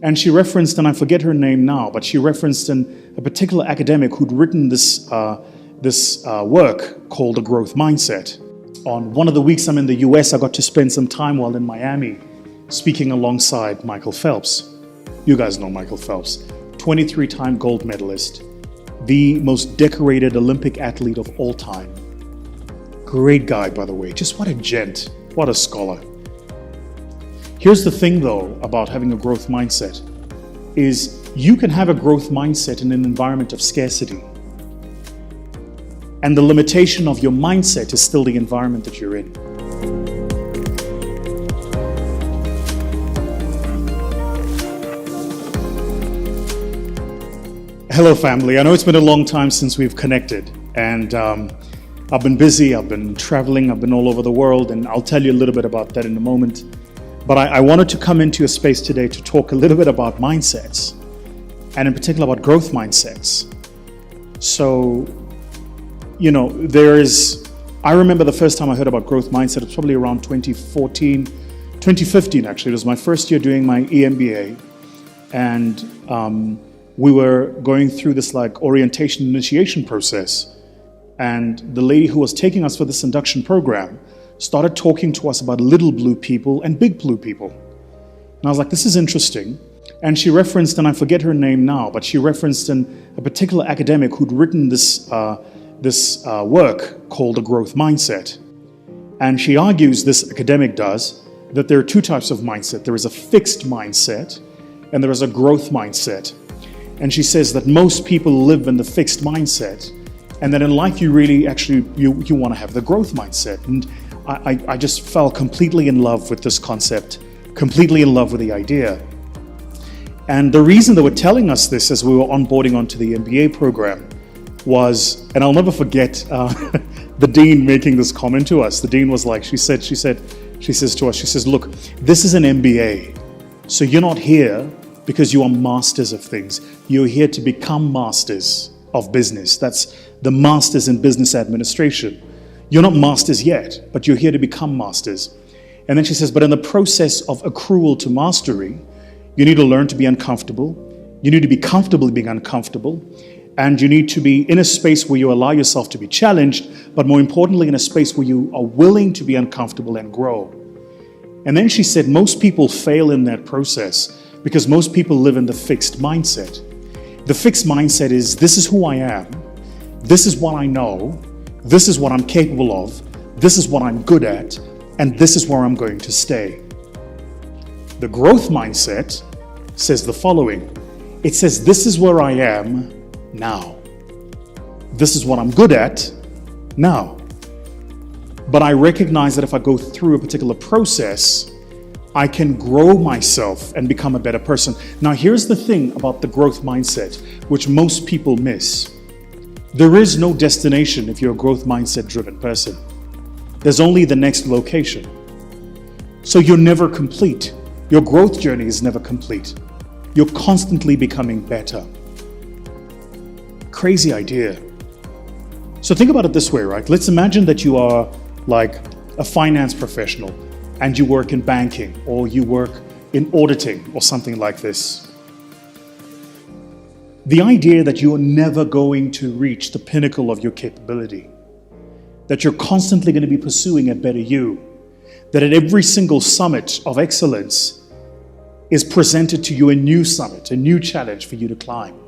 And she referenced, and I forget her name now, but she referenced a particular academic who'd written this work called The Growth Mindset. On one of the weeks I'm in the US, I got to spend some time while in Miami speaking alongside Michael Phelps. You guys know Michael Phelps, 23-time gold medalist, the most decorated Olympic athlete of all time. Great guy, by the way. Just what a gent, what a scholar. Here's the thing though about having a growth mindset is you can have a growth mindset in an environment of scarcity. And the limitation of your mindset is still the environment that you're in. Hello family, I know it's been a long time since we've connected and I've been busy, I've been traveling, I've been all over the world, and I'll tell you a little bit about that in a moment. But I wanted to come into a space today to talk a little bit about mindsets, and in particular about growth mindsets. So, I remember the first time I heard about growth mindset, it was probably around 2015 actually. It was my first year doing my EMBA, and we were going through this orientation initiation process. And the lady who was taking us for this induction program started talking to us about little blue people and big blue people. And I was like, this is interesting. And she referenced, and I forget her name now, but she referenced a particular academic who'd written this work called The Growth Mindset. And she argues, this academic does, that there are two types of mindset. There is a fixed mindset and there is a growth mindset. And she says that most people live in the fixed mindset, and that in life you really you want to have the growth mindset. And I just fell completely in love with this concept, completely in love with the idea. And the reason they were telling us this as we were onboarding onto the MBA program was, and I'll never forget the dean making this comment to us. The dean was like, she says to us, look, this is an MBA. So you're not here because you are masters of things. You're here to become masters of business. That's the masters in business administration. You're not masters yet, but you're here to become masters. And then she says, but in the process of accrual to mastery, you need to learn to be uncomfortable. You need to be comfortable being uncomfortable. And you need to be in a space where you allow yourself to be challenged, but more importantly, in a space where you are willing to be uncomfortable and grow. And then she said, most people fail in that process because most people live in the fixed mindset. The fixed mindset is, this is who I am. This is what I know. This is what I'm capable of. This is what I'm good at. And this is where I'm going to stay. The growth mindset says the following. It says, this is where I am now. This is what I'm good at now. But I recognize that if I go through a particular process, I can grow myself and become a better person. Now, here's the thing about the growth mindset, which most people miss. There is no destination if you're a growth mindset driven person. There's only the next location. So you're never complete. Your growth journey is never complete. You're constantly becoming better. Crazy idea. So think about it this way, right? Let's imagine that you are like a finance professional and you work in banking or you work in auditing or something like this. The idea that you are never going to reach the pinnacle of your capability, that you're constantly going to be pursuing a better you, that at every single summit of excellence is presented to you a new summit, a new challenge for you to climb.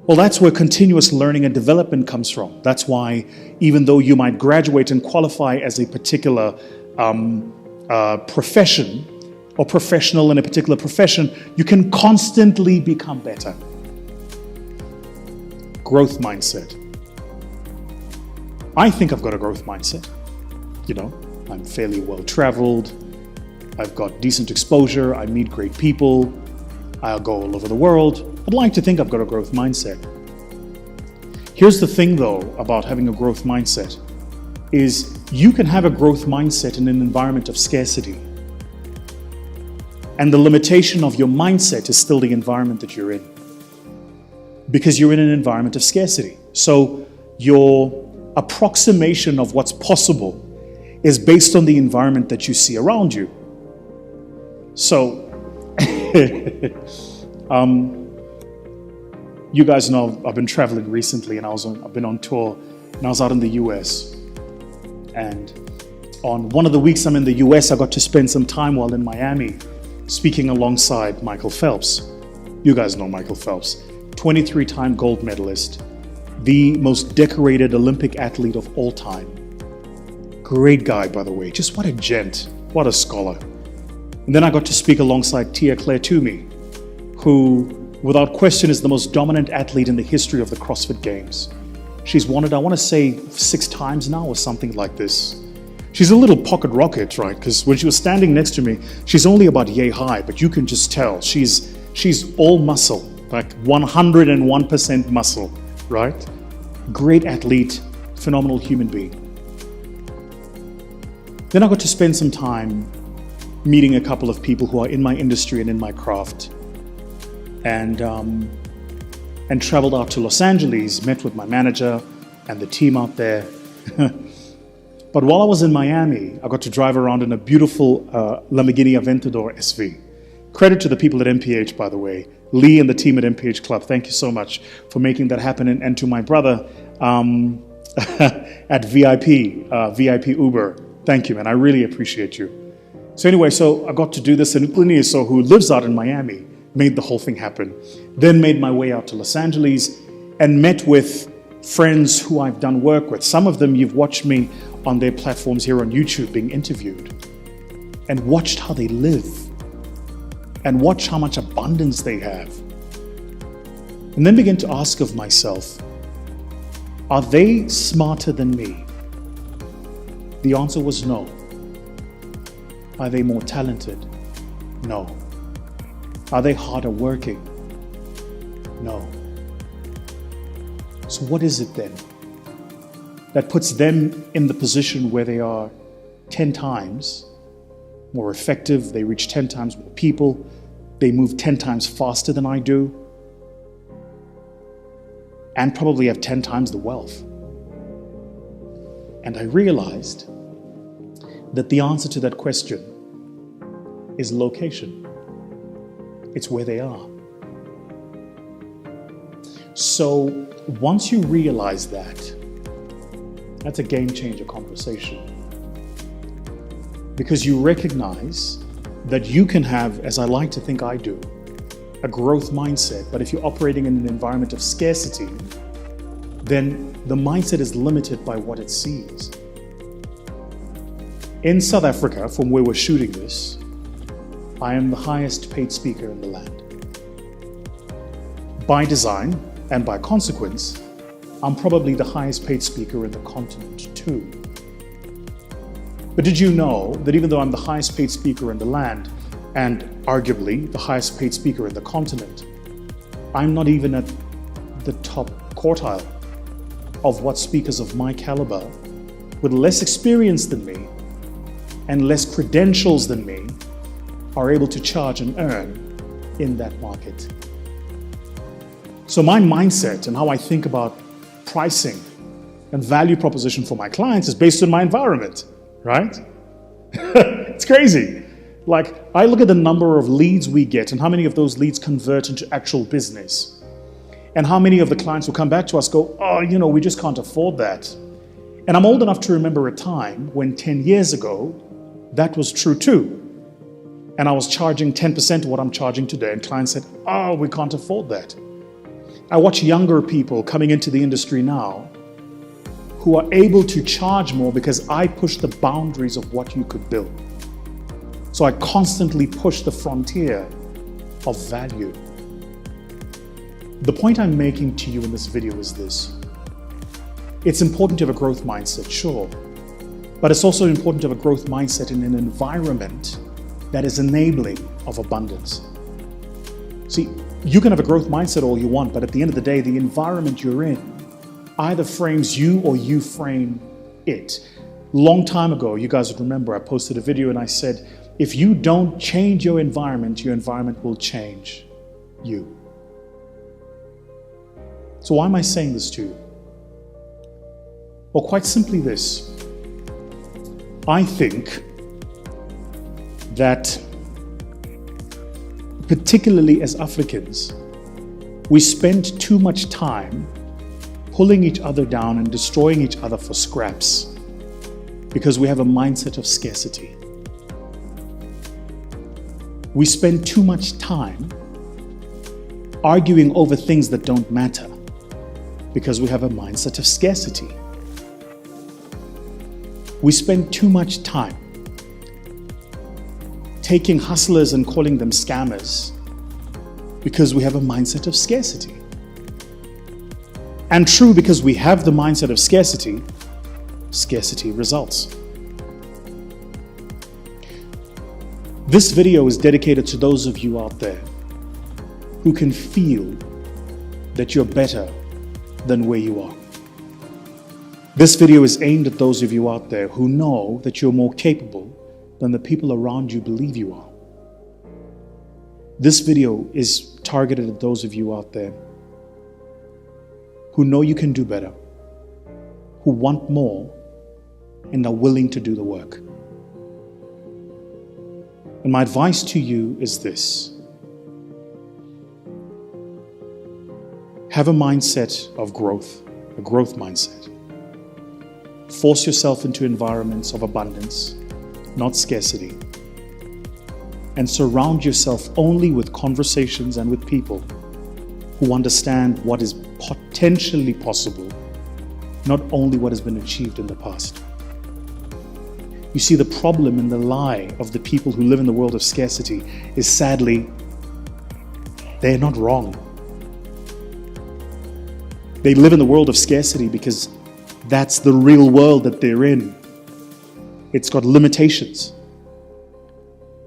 Well, that's where continuous learning and development comes from. That's why even though you might graduate and qualify as a particular profession or professional in a particular profession, you can constantly become better. Growth mindset. I think I've got a growth mindset. I'm fairly well traveled. I've got decent exposure. I meet great people. I'll go all over the world. I'd like to think I've got a growth mindset. Here's the thing though about having a growth mindset is you can have a growth mindset in an environment of scarcity. And the limitation of your mindset is still the environment that you're in. Because you're in an environment of scarcity. So your approximation of what's possible is based on the environment that you see around you. So You guys know I've been traveling recently, and I've been on tour, and I was out in the US. And on one of the weeks I'm in the US, I got to spend some time while in Miami speaking alongside Michael Phelps. You guys know Michael Phelps, 23-time gold medalist, the most decorated Olympic athlete of all time. Great guy, by the way. Just what a gent, what a scholar. And then I got to speak alongside Tia-Clair Toomey, who, without question, is the most dominant athlete in the history of the CrossFit Games. She's won it, I want to say 6 times now or something like this. She's a little pocket rocket, right? Because when she was standing next to me, she's only about yay high, but you can just tell she's all muscle, like 101% muscle, right? Great athlete, phenomenal human being. Then I got to spend some time meeting a couple of people who are in my industry and in my craft, and traveled out to Los Angeles, met with my manager and the team out there. But while I was in Miami, I got to drive around in a beautiful Lamborghini Aventador SV. Credit to the people at MPH, by the way. Lee and the team at MPH Club, thank you so much for making that happen. And to my brother at VIP Uber, thank you, man. I really appreciate you. So anyway, so I got to do this, and Uklini, so who lives out in Miami, made the whole thing happen. Then made my way out to Los Angeles and met with friends who I've done work with. Some of them you've watched me on their platforms here on YouTube being interviewed, and watched how they live and watched how much abundance they have. And then began to ask of myself, are they smarter than me? The answer was no. Are they more talented? No. Are they harder working? No. So what is it then that puts them in the position where they are 10 times more effective, they reach 10 times more people, they move 10 times faster than I do, and probably have 10 times the wealth? And I realized that the answer to that question is location. It's where they are. So once you realize that, that's a game changer conversation. Because you recognize that you can have, as I like to think I do, a growth mindset, but if you're operating in an environment of scarcity, then the mindset is limited by what it sees. In South Africa, from where we're shooting this, I am the highest paid speaker in the land. By design and by consequence, I'm probably the highest paid speaker in the continent too. But did you know that even though I'm the highest paid speaker in the land, and arguably the highest paid speaker in the continent, I'm not even at the top quartile of what speakers of my caliber, with less experience than me and less credentials than me, are able to charge and earn in that market. So my mindset and how I think about pricing and value proposition for my clients is based on my environment, right? It's crazy. Like, I look at the number of leads we get and how many of those leads convert into actual business. And how many of the clients who come back to us go, oh, we just can't afford that. And I'm old enough to remember a time when 10 years ago, that was true too. And I was charging 10% of what I'm charging today, and clients said, oh, we can't afford that. I watch younger people coming into the industry now who are able to charge more because I push the boundaries of what you could build. So I constantly push the frontier of value. The point I'm making to you in this video is this. It's important to have a growth mindset, sure, but it's also important to have a growth mindset in an environment that is enabling of abundance. See, you can have a growth mindset all you want, but at the end of the day, the environment you're in either frames you or you frame it. Long time ago, you guys would remember, I posted a video and I said, if you don't change your environment will change you. So why am I saying this to you? Well, quite simply this. I think that particularly as Africans, we spend too much time pulling each other down and destroying each other for scraps because we have a mindset of scarcity. We spend too much time arguing over things that don't matter because we have a mindset of scarcity. We spend too much time taking hustlers and calling them scammers because we have a mindset of scarcity. And true, because we have the mindset of scarcity, scarcity results. This video is dedicated to those of you out there who can feel that you're better than where you are. This video is aimed at those of you out there who know that you're more capable than the people around you believe you are. This video is targeted at those of you out there who know you can do better, who want more, and are willing to do the work. And my advice to you is this: have a mindset of growth, a growth mindset. Force yourself into environments of abundance, not scarcity. And surround yourself only with conversations and with people who understand what is potentially possible, not only what has been achieved in the past. You see, the problem and the lie of the people who live in the world of scarcity is, sadly, they're not wrong. They live in the world of scarcity because that's the real world that they're in. It's got limitations.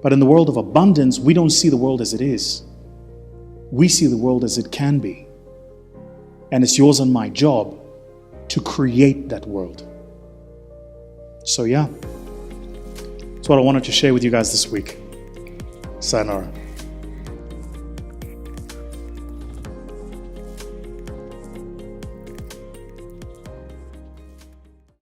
But in the world of abundance, we don't see the world as it is. We see the world as it can be. And it's yours and my job to create that world. So yeah, that's what I wanted to share with you guys this week. Sayonara.